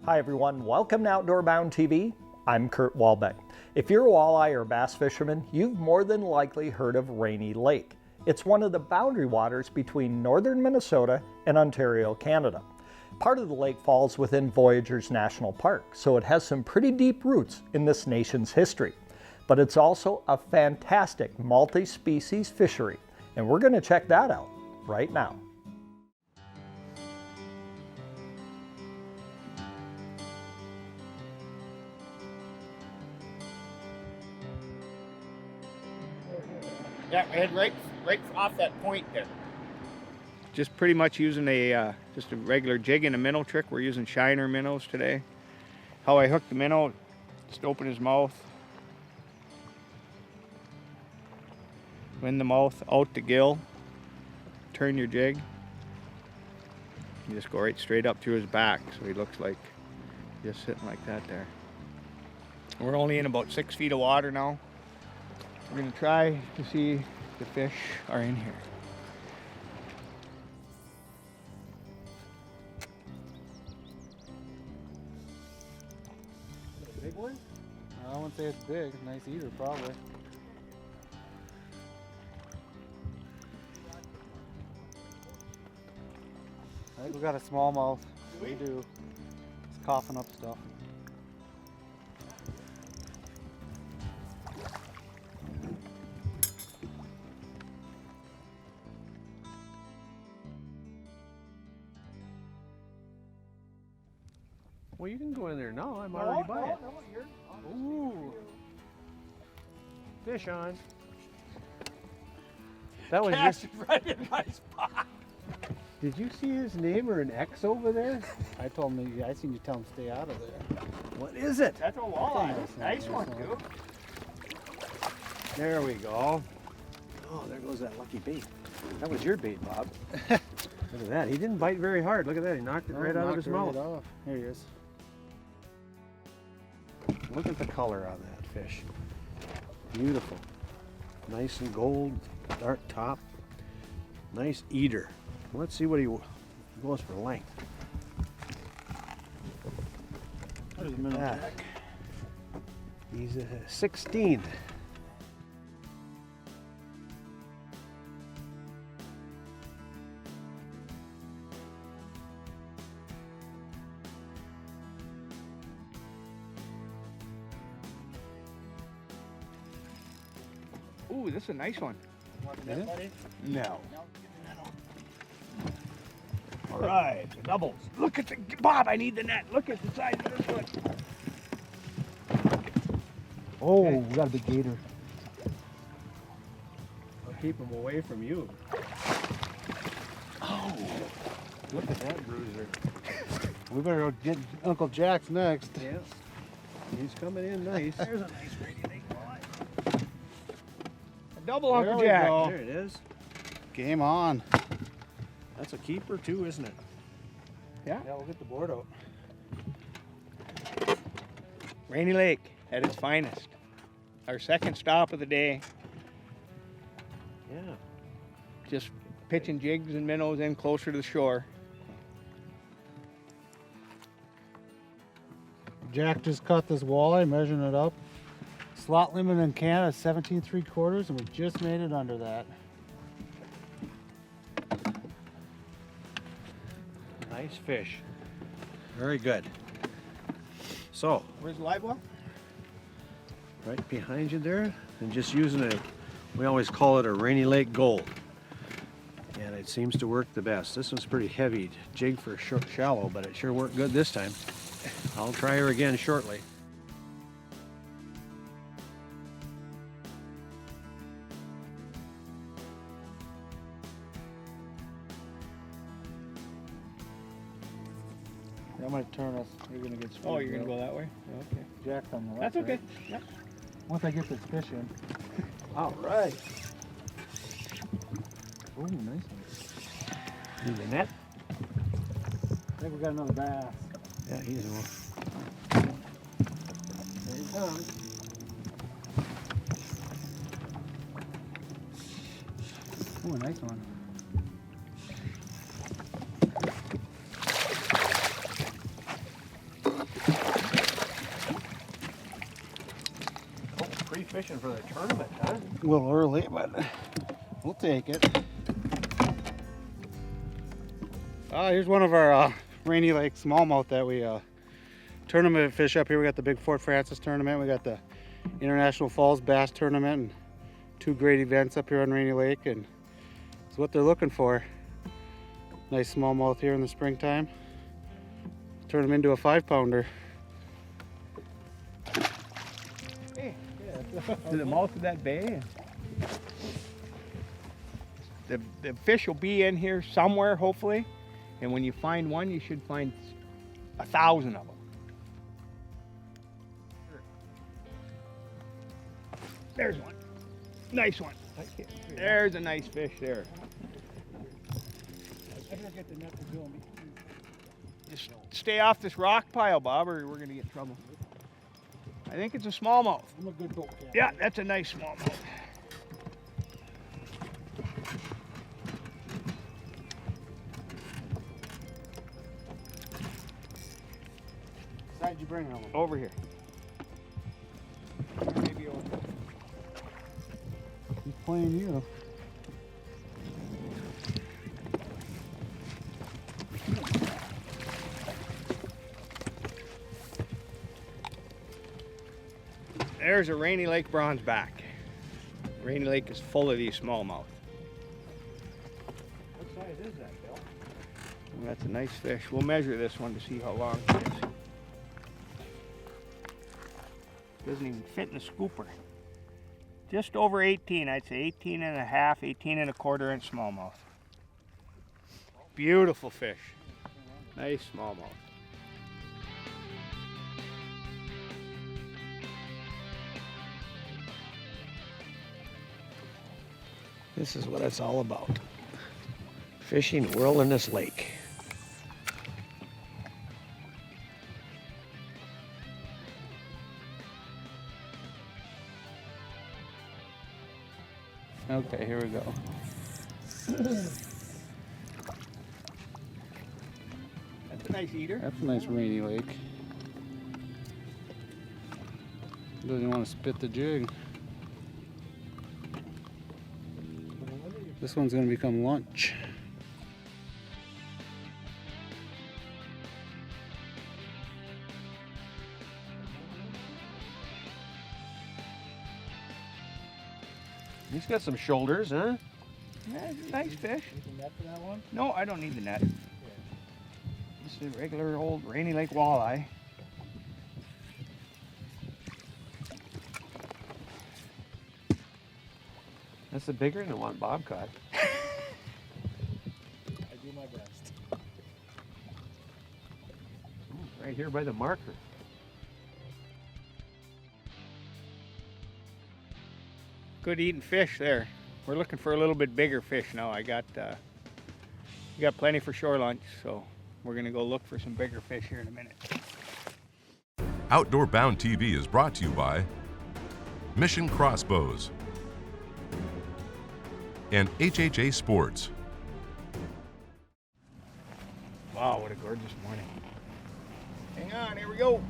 Hi everyone, welcome to Outdoor Bound TV. I'm Kurt Walbeck. If you're a walleye or bass fisherman, you've more than likely heard of Rainy Lake. It's one of the boundary waters between northern Minnesota and Ontario, Canada. Part of the lake falls within Voyageurs National Park, so it has some pretty deep roots in this nation's history. But it's also a fantastic multi-species fishery, and we're going to check that out right now. Yeah, we head right off that point there. Just pretty much using just a regular jig and a minnow trick. We're using shiner minnows today. How I hook the minnow, just open his mouth. In the mouth, out the gill. Turn your jig. You just go right straight up through his back, so he looks like just sitting like that there. We're only in about 6 feet of water now. We're going to try to see if the fish are in here. A big one? I wouldn't say it's big. Nice eater, probably. I think we got a smallmouth. We do. It's coughing up stuff. Well, you can go in there. No, I'm already by it. Ooh. Fish on. That was just right in my spot. Did you see his name or an X over there? I told him, I seen you tell him stay out of there. What is it? That's a walleye. Nice one, too. There we go. Oh, there goes that lucky bait. That was your bait, Bob. Look at that. He didn't bite very hard. Look at that. He knocked it right out of his mouth. Right off. Here he is. Look at the color on that fish. Beautiful. Nice and gold, dark top. Nice eater. Let's see what he goes for length. There's a minnow That. jack. He's a 16. Ooh, this is a nice one. Is it? No. All right, the doubles. Look at the, Bob, I need the net. Look at the size of this one. Oh, we got a big gator. I'll keep him away from you. Oh. Look at that bruiser. We better go get Uncle Jack's next. Yeah. He's coming in nice. There's a nice Rainy Lake walleye. A double, There Uncle we Jack. go. There it is. Game on. That's a keeper too, isn't it? Yeah. Yeah, we'll get the board out. Rainy Lake at its finest. Our second stop of the day. Yeah. Just pitching jigs and minnows in closer to the shore. Jack just caught this walleye, measuring it up. Slot limit in Canada is 17 3/4, and we just made it under that. Nice fish. Very good. So, Where's the live one? right behind you there, and just using we always call it a Rainy Lake Gold. And it seems to work the best. This one's pretty heavy jig for shallow, but it sure worked good this time. I'll try her again shortly. I'm gonna turn us. You're gonna get. Oh, you're gonna go that way? Okay. Jack on the left. That's okay. right? Yeah. Once I get this fish in. All right. Oh, nice one. In the net. I think we got another bass. Yeah, he's a There he comes. Oh, a nice one. fishing for the tournament, huh? A little early, but we'll take it. Here's one of our Rainy Lake smallmouth that we tournament fish up here. We got the big Fort Francis tournament. We got the International Falls Bass tournament, and 2 great events up here on Rainy Lake, and it's what they're looking for. Nice smallmouth here in the springtime. Turn them into a 5-pounder. Hey, to the mouth of that bay. The fish will be in here somewhere, hopefully. And when you find one, you should find 1,000 of them. There's one. Nice one. There's a nice fish there. Just stay off this rock pile, Bob, or we're going to get in trouble. I think it's a smallmouth. I'm a good boat captain. Yeah, that's a nice smallmouth. Side you bring them? Over here. Maybe over here. He's playing you. There's a Rainy Lake bronzeback. Rainy Lake is full of these smallmouth. What size is that, Bill? Well, that's a nice fish. We'll measure this one to see how long it is. Doesn't even fit in the scooper. Just over 18, I'd say 18 and a half, 18 and a quarter inch smallmouth. Beautiful fish. Nice smallmouth. This is what it's all about. Fishing Wilderness Lake. Okay, here we go. That's a nice eater. That's a nice Rainy Lake. Doesn't want to spit the jig. This one's going to become lunch. He's got some shoulders, huh? That's a nice fish. Need a net for that one? No, I don't need the net. Just a regular old Rainy Lake walleye. That's the bigger than the one Bob caught. I do my best. Right here by the marker. Good eating fish there. We're looking for a little bit bigger fish now. We got plenty for shore lunch, so we're gonna go look for some bigger fish here in a minute. Outdoor Bound TV is brought to you by Mission Crossbows and HHA Sports. Wow, what a gorgeous morning. Hang on, here we go.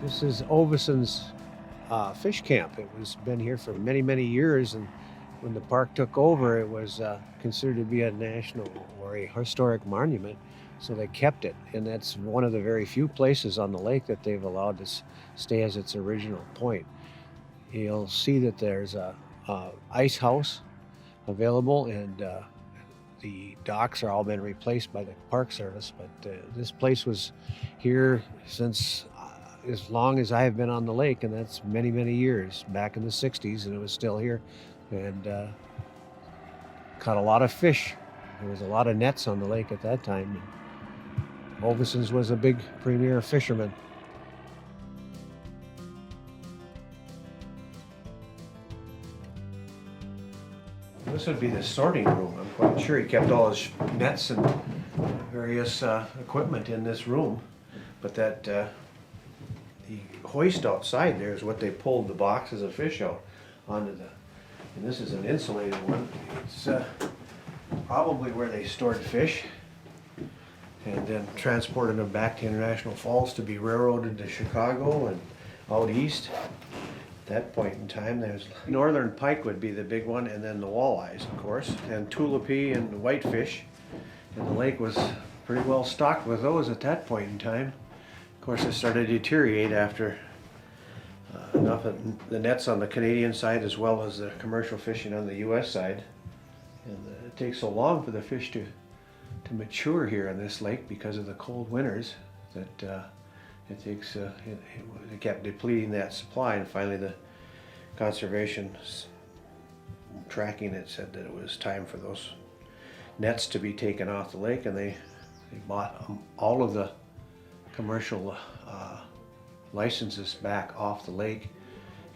This is Oveson's Fish Camp. It was been here for many, many years, and when the park took over, it was considered to be a national or a historic monument, so they kept it. And that's one of the very few places on the lake that they've allowed to stay as its original point. You'll see that there's a ice house available, and the docks are all been replaced by the Park Service, but this place was here since as long as I have been on the lake, and that's many, many years, back in the 60s, and it was still here, and caught a lot of fish. There was a lot of nets on the lake at that time. Oveson's was a big premier fisherman. This would be the sorting room. I'm quite sure he kept all his nets and various equipment in this room. But that the hoist outside there is what they pulled the boxes of fish out onto the. And this is an insulated one. It's probably where they stored fish and then transported them back to International Falls to be railroaded to Chicago and out east. At that point in time, there's northern pike would be the big one, and then the walleyes, of course, and tulipy and whitefish. And the lake was pretty well stocked with those at that point in time. Of course, it started to deteriorate after enough of the nets on the Canadian side as well as the commercial fishing on the U.S. side. And it takes so long for the fish to mature here in this lake because of the cold winters that it takes, it kept depleting that supply, and finally the conservation tracking it said that it was time for those nets to be taken off the lake, and they bought all of the commercial licenses back off the lake,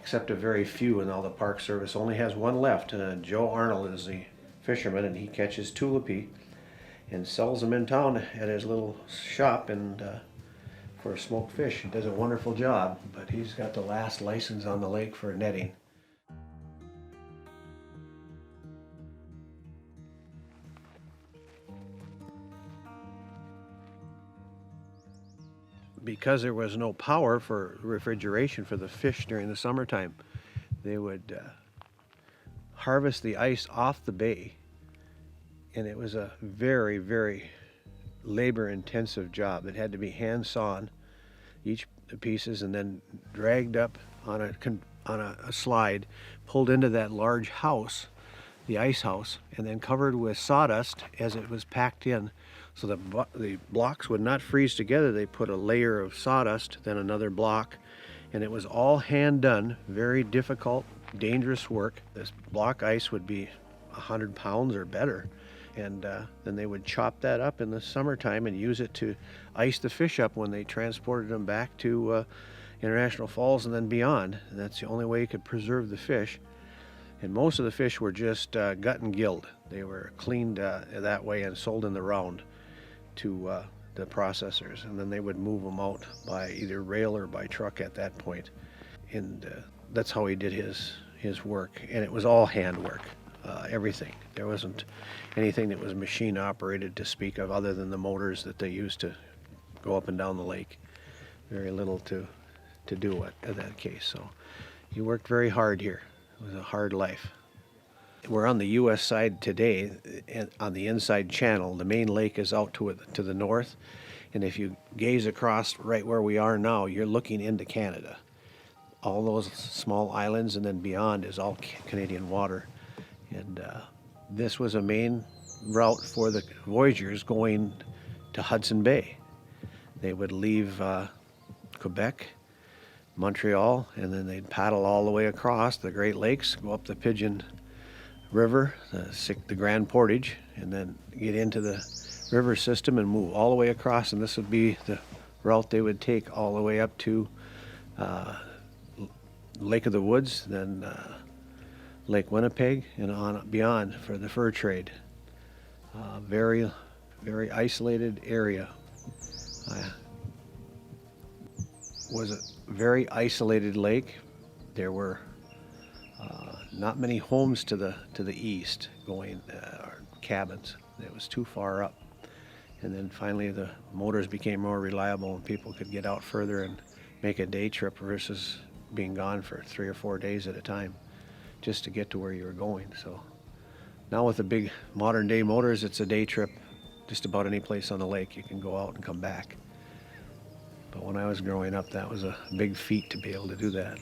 except a very few, and now the Park Service only has one left. Joe Arnold is the fisherman, and he catches tulipy and sells them in town at his little shop and for smoked fish. He does a wonderful job, but he's got the last license on the lake for netting. Because there was no power for refrigeration for the fish during the summertime, they would harvest the ice off the bay, and it was a very, very labor-intensive job. It had to be hand-sawn, each pieces, and then dragged up on a slide, pulled into that large house, the ice house, and then covered with sawdust as it was packed in. So the blocks would not freeze together. They put a layer of sawdust, then another block, and it was all hand done, very difficult, dangerous work. This block ice would be 100 pounds or better. And then they would chop that up in the summertime and use it to ice the fish up when they transported them back to International Falls and then beyond. And that's the only way you could preserve the fish. And most of the fish were just gut and gilled. They were cleaned that way and sold in the round to the processors. And then they would move them out by either rail or by truck at that point. And that's how he did his work. And it was all handwork. Everything. There wasn't anything that was machine operated to speak of other than the motors that they used to go up and down the lake. Very little to do it in that case. So he worked very hard here. It was a hard life. We're on the U.S. side today, on the inside channel. The main lake is out to the north, and if you gaze across right where we are now, you're looking into Canada. All those small islands and then beyond is all Canadian water. And this was a main route for the voyagers going to Hudson Bay. They would leave Quebec, Montreal, and then they'd paddle all the way across the Great Lakes, go up the Pigeon River, the Grand Portage, and then get into the river system and move all the way across. And this would be the route they would take all the way up to Lake of the Woods, then Lake Winnipeg, and on beyond for the fur trade. Very, very isolated area. Was a very isolated lake. There were not many homes to the east going, or cabins. It was too far up. And then finally the motors became more reliable and people could get out further and make a day trip versus being gone for 3 or 4 days at a time just to get to where you were going. So now with the big modern day motors, it's a day trip. Just about any place on the lake you can go out and come back. But when I was growing up, that was a big feat to be able to do that.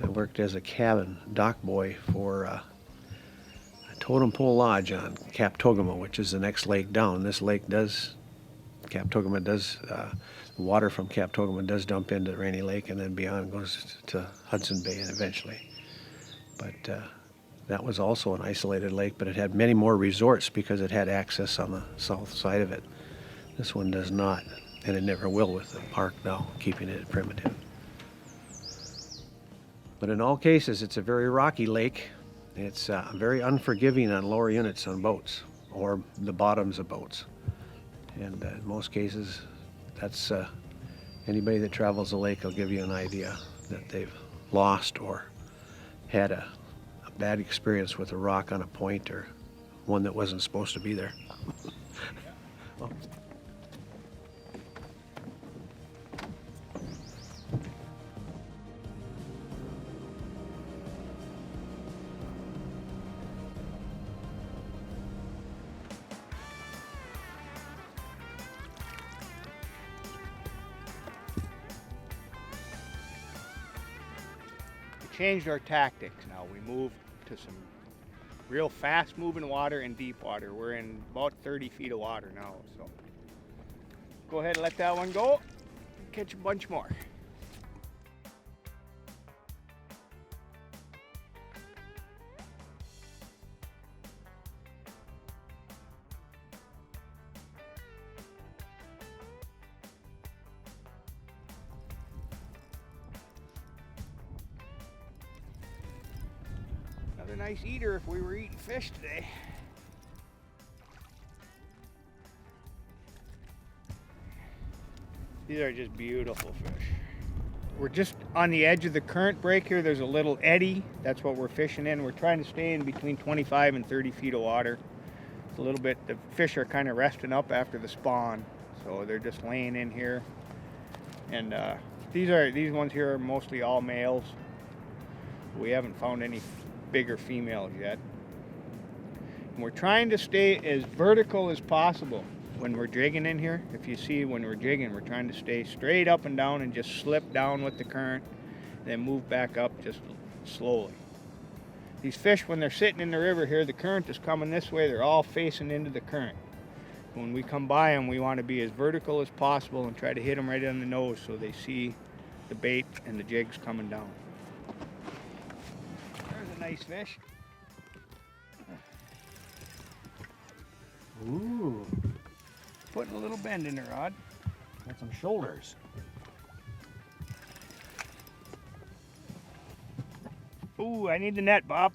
I worked as a cabin dock boy for a Totem Pole Lodge on Cap Togama, which is the next lake down. This lake does, Cap Togama does, water from Cap Togama does dump into Rainy Lake and then beyond goes to Hudson Bay eventually. But that was also an isolated lake, but it had many more resorts because it had access on the south side of it. This one does not, and it never will with the park now, keeping it primitive. But in all cases, it's a very rocky lake. It's very unforgiving on lower units on boats or the bottoms of boats. And in most cases, that's anybody that travels the lake will give you an idea that they've lost or had a bad experience with a rock on a point or one that wasn't supposed to be there. Changed our tactics now. We moved to some real fast moving water and deep water. We're in about 30 feet of water now, so go ahead and let that one go. Catch a bunch more. Another nice eater if we were eating fish today. These are just beautiful fish. We're just on the edge of the current break here. There's a little eddy. That's what we're fishing in. We're trying to stay in between 25 and 30 feet of water. It's a little bit, the fish are kind of resting up after the spawn. So they're just laying in here. And these ones here are mostly all males. We haven't found any bigger females yet. And we're trying to stay as vertical as possible when we're jigging in here. If you see when we're jigging, we're trying to stay straight up and down and just slip down with the current, then move back up just slowly. These fish, when they're sitting in the river here, the current is coming this way, they're all facing into the current. When we come by them, we want to be as vertical as possible and try to hit them right on the nose so they see the bait and the jigs coming down. There's a nice fish. Ooh, Putting a little bend in the rod. got some shoulders. Ooh, I need the net, Bob.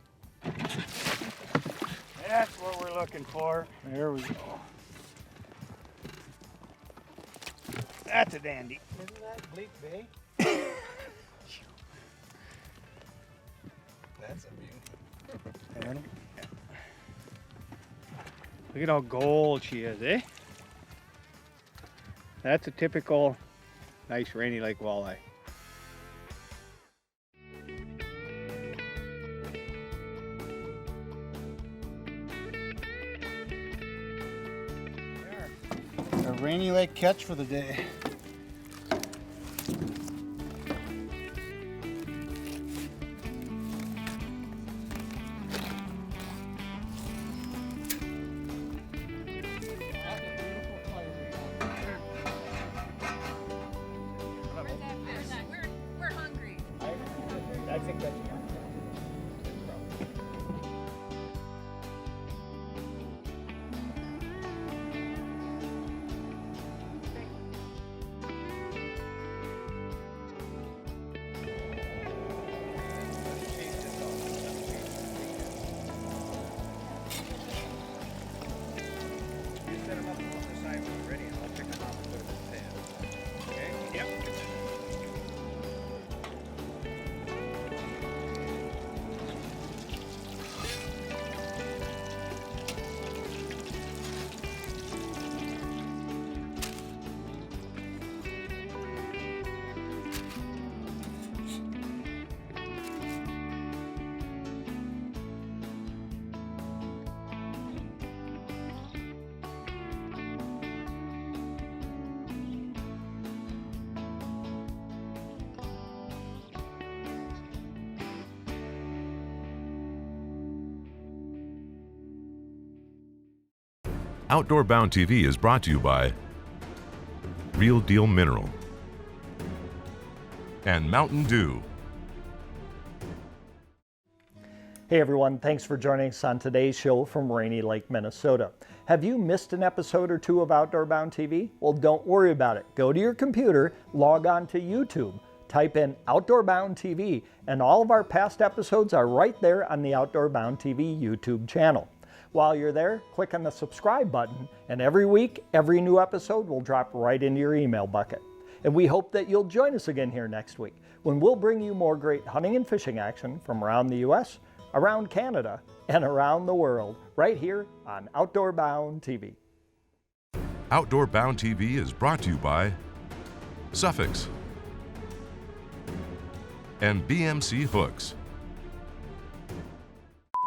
That's what we're looking for. There we go. That's a dandy. Isn't that Bleak Bay? That's a beauty. Look at how gold she is, eh? That's a typical nice Rainy Lake walleye. A Rainy Lake catch for the day. We're hungry. I think that's Outdoor Bound TV is brought to you by Real Deal Mineral and Mountain Dew. Hey everyone, thanks for joining us on today's show from Rainy Lake, Minnesota. Have you missed an episode or two of Outdoor Bound TV? Well, don't worry about it. Go to your computer, log on to YouTube, Type in Outdoor Bound TV, and all of our past episodes are right there on the Outdoor Bound TV YouTube channel. While you're there, click on the subscribe button, and every week, every new episode will drop right into your email bucket. And we hope that you'll join us again here next week, when we'll bring you more great hunting and fishing action from around the US, around Canada, and around the world, right here on Outdoor Bound TV. Outdoor Bound TV is brought to you by Suffix and BMC Hooks.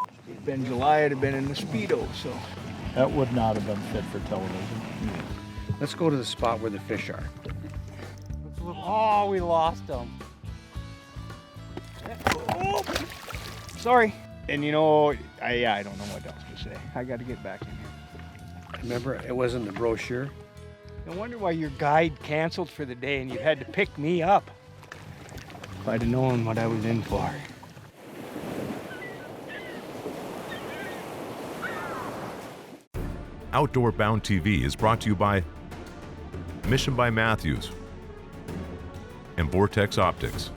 If it'd been July, I'd have been in the Speedo, so. That would not have been fit for television. Let's go to the spot where the fish are. Oh, we lost them. Oh, sorry. And you know, I don't know what else to say. I got to get back in here. Remember, it wasn't the brochure. No wonder why your guide canceled for the day and you had to pick me up. If I'd have known what I was in for. Outdoor Bound TV is brought to you by Mission by Matthews and Vortex Optics.